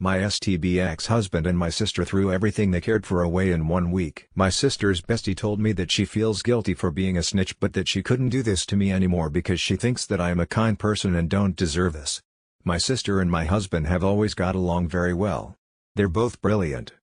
My STBX husband and my sister threw everything they cared for away in 1 week. My sister's bestie told me that she feels guilty for being a snitch but that she couldn't do this to me anymore because she thinks that I am a kind person and don't deserve this. My sister and my husband have always got along very well. They're both brilliant.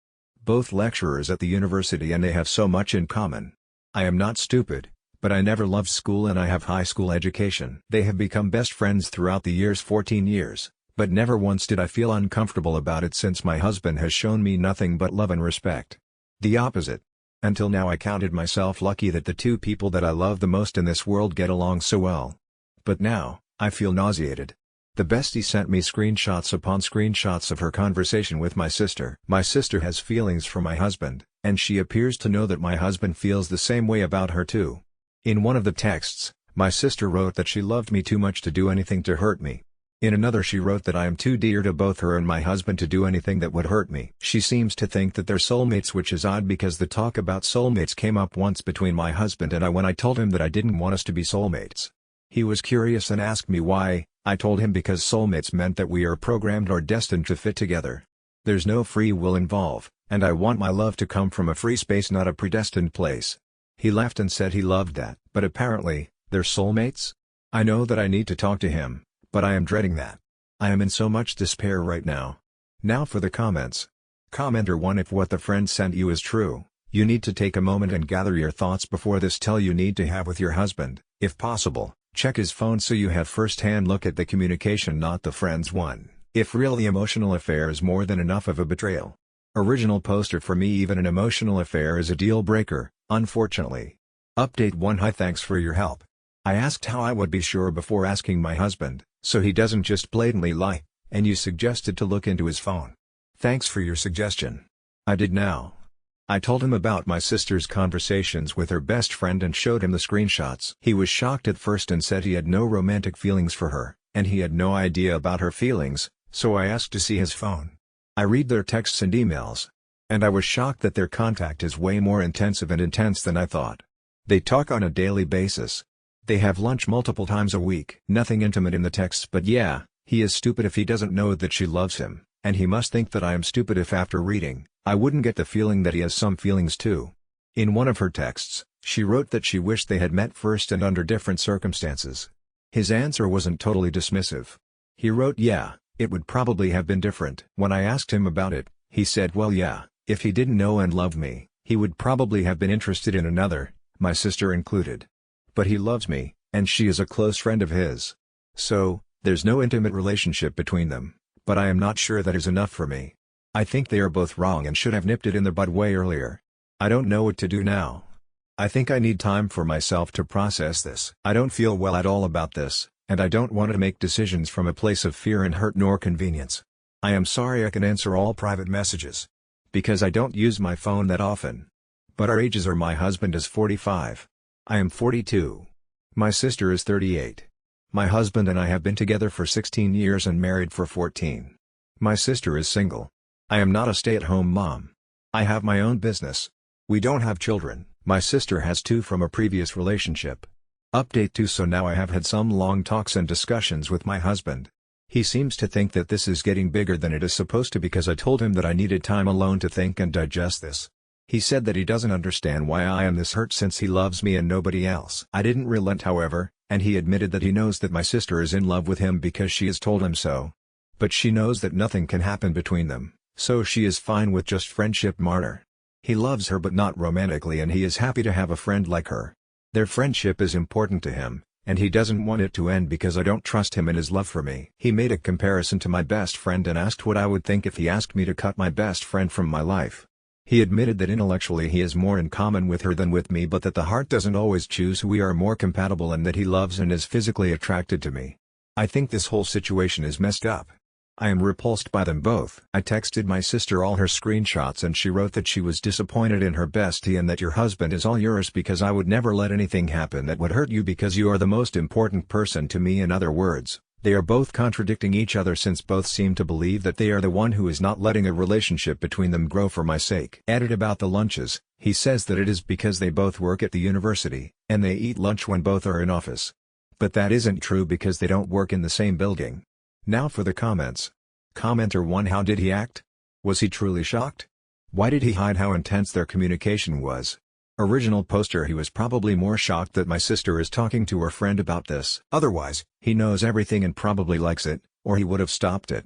Both lecturers at the university and they have so much in common. I am not stupid, but I never loved school and I have high school education. They have become best friends throughout the years 14 years. But never once did I feel uncomfortable about it since my husband has shown me nothing but love and respect. The opposite. Until now I counted myself lucky that the two people that I love the most in this world get along so well. But now, I feel nauseated. The bestie sent me screenshots upon screenshots of her conversation with my sister. My sister has feelings for my husband, and she appears to know that my husband feels the same way about her too. In one of the texts, my sister wrote that she loved me too much to do anything to hurt me. In another she wrote that I am too dear to both her and my husband to do anything that would hurt me. She seems to think that they're soulmates, which is odd because the talk about soulmates came up once between my husband and I when I told him that I didn't want us to be soulmates. He was curious and asked me why. I told him because soulmates meant that we are programmed or destined to fit together. There's no free will involved, and I want my love to come from a free space, not a predestined place. He laughed and said he loved that. But apparently, they're soulmates? I know that I need to talk to him. But I am dreading that. I am in so much despair right now. Now for the comments. Commenter 1: If what the friend sent you is true, you need to take a moment and gather your thoughts before this tell you need to have with your husband. If possible, check his phone so you have first-hand look at the communication, not the friend's one. If really emotional affair is more than enough of a betrayal. Original poster: for me even an emotional affair is a deal breaker, unfortunately. Update 1: Hi, thanks for your help. I asked how I would be sure before asking my husband, so he doesn't just blatantly lie, and you suggested to look into his phone. Thanks for your suggestion. I did now. I told him about my sister's conversations with her best friend and showed him the screenshots. He was shocked at first and said he had no romantic feelings for her, and he had no idea about her feelings, so I asked to see his phone. I read their texts and emails. And I was shocked that their contact is way more intense than I thought. They talk on a daily basis. They have lunch multiple times a week. Nothing intimate in the texts, but yeah, he is stupid if he doesn't know that she loves him, and he must think that I am stupid if after reading, I wouldn't get the feeling that he has some feelings too. In one of her texts, she wrote that she wished they had met first and under different circumstances. His answer wasn't totally dismissive. He wrote, yeah, it would probably have been different. When I asked him about it, he said, well yeah, if he didn't know and love me, he would probably have been interested in another, my sister included. But he loves me, and she is a close friend of his. So, there's no intimate relationship between them, but I am not sure that is enough for me. I think they are both wrong and should have nipped it in the bud way earlier. I don't know what to do now. I think I need time for myself to process this. I don't feel well at all about this, and I don't want to make decisions from a place of fear and hurt nor convenience. I am sorry I can answer all private messages. Because I don't use my phone that often. But our ages are: my husband is 45. I am 42. My sister is 38. My husband and I have been together for 16 years and married for 14. My sister is single. I am not a stay-at-home mom. I have my own business. We don't have children. My sister has 2 from a previous relationship. Update 2: So now I have had some long talks and discussions with my husband. He seems to think that this is getting bigger than it is supposed to because I told him that I needed time alone to think and digest this. He said that he doesn't understand why I am this hurt since he loves me and nobody else. I didn't relent, however, and he admitted that he knows that my sister is in love with him because she has told him so. But she knows that nothing can happen between them, so she is fine with just friendship. Martyr. He loves her but not romantically, and he is happy to have a friend like her. Their friendship is important to him, and he doesn't want it to end because I don't trust him in his love for me. He made a comparison to my best friend and asked what I would think if he asked me to cut my best friend from my life. He admitted that intellectually he has more in common with her than with me, but that the heart doesn't always choose who we are more compatible, and that he loves and is physically attracted to me. I think this whole situation is messed up. I am repulsed by them both. I texted my sister all her screenshots and she wrote that she was disappointed in her bestie and that your husband is all yours because I would never let anything happen that would hurt you because you are the most important person to me. In other words, they are both contradicting each other since both seem to believe that they are the one who is not letting a relationship between them grow for my sake. Added about the lunches, he says that it is because they both work at the university, and they eat lunch when both are in office. But that isn't true because they don't work in the same building. Now for the comments. Commenter 1 How did he act? Was he truly shocked? Why did he hide how intense their communication was? Original poster He was probably more shocked that my sister is talking to her friend about this. Otherwise, he knows everything and probably likes it, or he would have stopped it.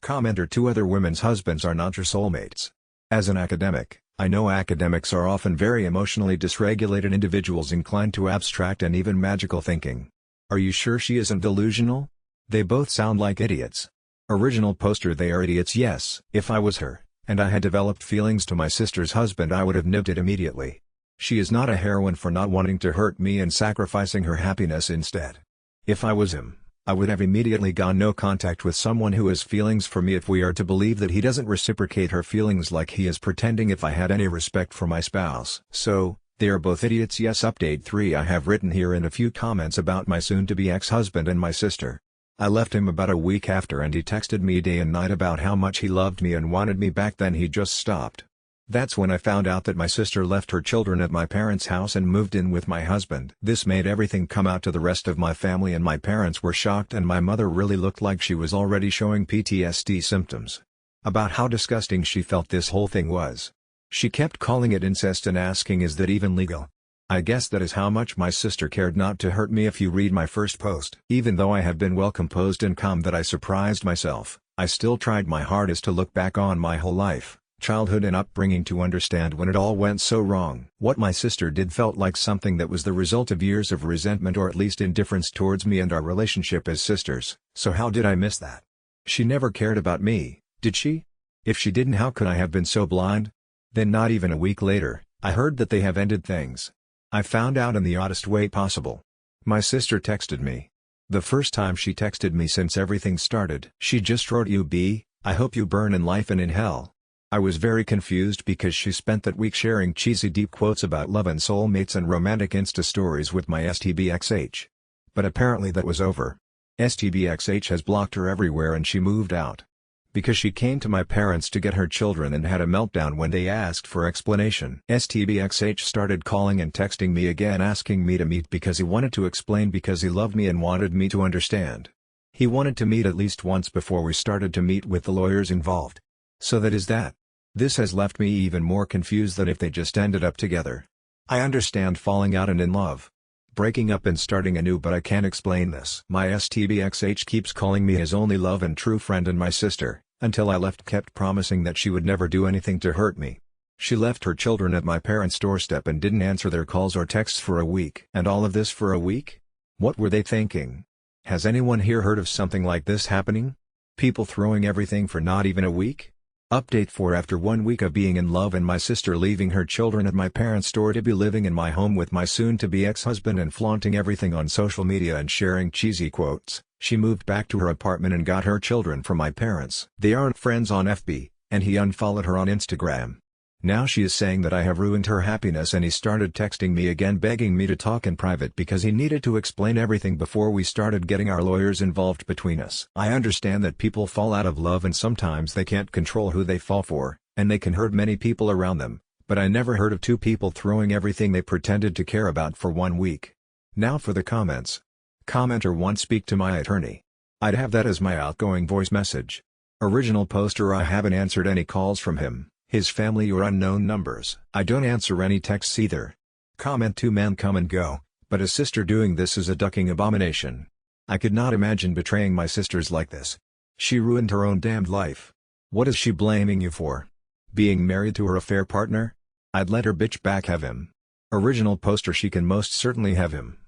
Commenter 2 Other women's husbands are not your soulmates. As an academic, I know academics are often very emotionally dysregulated individuals inclined to abstract and even magical thinking. Are you sure she isn't delusional? They both sound like idiots. Original poster They are idiots, yes. If I was her, and I had developed feelings to my sister's husband, I would have nipped it immediately. She is not a heroine for not wanting to hurt me and sacrificing her happiness instead. If I was him, I would have immediately gone no contact with someone who has feelings for me if we are to believe that he doesn't reciprocate her feelings like he is pretending if I had any respect for my spouse. So, they are both idiots, yes. Update 3 I have written here in a few comments about my soon-to-be ex-husband and my sister. I left him about a week after and he texted me day and night about how much he loved me and wanted me back. Then he just stopped. That's when I found out that my sister left her children at my parents' house and moved in with my husband. This made everything come out to the rest of my family and my parents were shocked, and my mother really looked like she was already showing PTSD symptoms. About how disgusting she felt this whole thing was. She kept calling it incest and asking, is that even legal? I guess that is how much my sister cared not to hurt me. If you read my first post. Even though I have been well composed and calm, that I surprised myself, I still tried my hardest to look back on my whole life, childhood and upbringing to understand when it all went so wrong. What my sister did felt like something that was the result of years of resentment, or at least indifference towards me and our relationship as sisters. So how did I miss that? She never cared about me, did she? If she didn't, how could I have been so blind? Then not even a week later, I heard that they have ended things. I found out in the oddest way possible. My sister texted me. The first time she texted me since everything started. She just wrote, I hope you burn in life and in hell. I was very confused because she spent that week sharing cheesy deep quotes about love and soulmates and romantic Insta stories with my STBXH. But apparently that was over. STBXH has blocked her everywhere and she moved out. Because she came to my parents to get her children and had a meltdown when they asked for explanation. STBXH started calling and texting me again asking me to meet because he wanted to explain, because he loved me and wanted me to understand. He wanted to meet at least once before we started to meet with the lawyers involved. So that is that. This has left me even more confused than if they just ended up together. I understand falling out and in love, breaking up and starting anew, but I can't explain this. My STBXH keeps calling me his only love and true friend, and my sister, until I left, kept promising that she would never do anything to hurt me. She left her children at my parents' doorstep and didn't answer their calls or texts for a week. And all of this for a week? What were they thinking? Has anyone here heard of something like this happening? People throwing everything for not even a week? Update 4 After 1 week of being in love and my sister leaving her children at my parents' door to be living in my home with my soon-to-be ex-husband and flaunting everything on social media and sharing cheesy quotes, she moved back to her apartment and got her children from my parents. They aren't friends on FB, and he unfollowed her on Instagram. Now she is saying that I have ruined her happiness, and he started texting me again begging me to talk in private because he needed to explain everything before we started getting our lawyers involved between us. I understand that people fall out of love and sometimes they can't control who they fall for, and they can hurt many people around them, but I never heard of two people throwing everything they pretended to care about for 1 week. Now for the comments. Commenter 1 Speak to my attorney. I'd have that as my outgoing voice message. Original poster I haven't answered any calls from him, his family, or unknown numbers. I don't answer any texts either. Comment 2 Men come and go, but a sister doing this is a ducking abomination. I could not imagine betraying my sisters like this. She ruined her own damned life. What is she blaming you for? Being married to her affair partner? I'd let her bitch back have him. Original poster She can most certainly have him.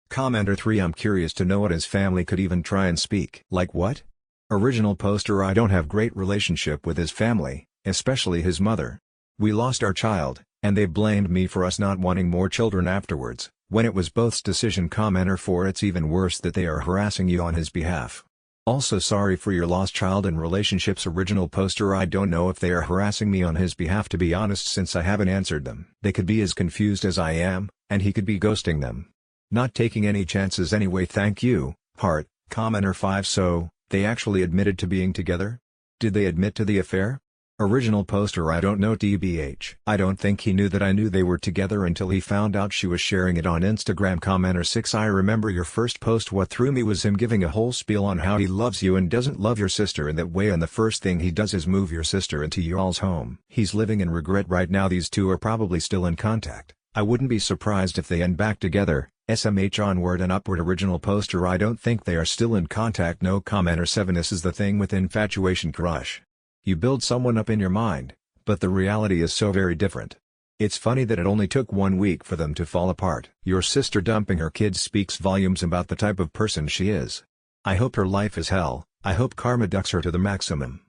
Commenter 3 I'm curious to know what his family could even try and speak. Like what? Original poster I don't have great relationship with his family, especially his mother. We lost our child, and they blamed me for us not wanting more children afterwards, when it was both's decision. Commenter 4 It's even worse that they are harassing you on his behalf. Also sorry for your lost child and relationships. Original poster I don't know if they are harassing me on his behalf, to be honest, since I haven't answered them. They could be as confused as I am, and he could be ghosting them. Not taking any chances anyway, thank you, heart. Commenter 5 So, they actually admitted to being together? Did they admit to the affair? Original poster I don't know TBH. I don't think he knew that I knew they were together until he found out she was sharing it on Instagram. Commenter 6 I remember your first post. What threw me was him giving a whole spiel on how he loves you and doesn't love your sister in that way, and the first thing he does is move your sister into y'all's home. He's living in regret right now. These two are probably still in contact. I wouldn't be surprised if they end back together. SMH onward and upward. Original poster I don't think they are still in contact. No commenter 7 This is the thing with infatuation crush. You build someone up in your mind, but the reality is so very different. It's funny that it only took 1 week for them to fall apart. Your sister dumping her kids speaks volumes about the type of person she is. I hope her life is hell. I hope karma ducks her to the maximum.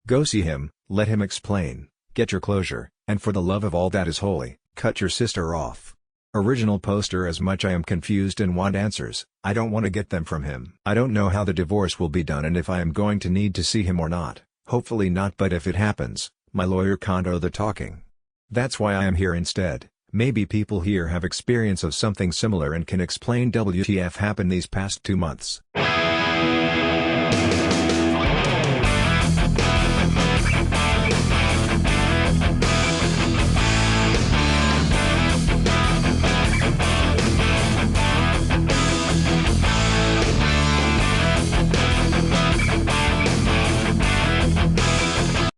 Go see him, let him explain, get your closure, and for the love of all that is holy, cut your sister off. Original poster As much I am confused and want answers, I don't want to get them from him. I don't know how the divorce will be done and if I am going to need to see him or not. Hopefully not, but if it happens, my lawyer can't do the talking. That's why I am here instead. Maybe people here have experience of something similar and can explain WTF happened these past 2 months.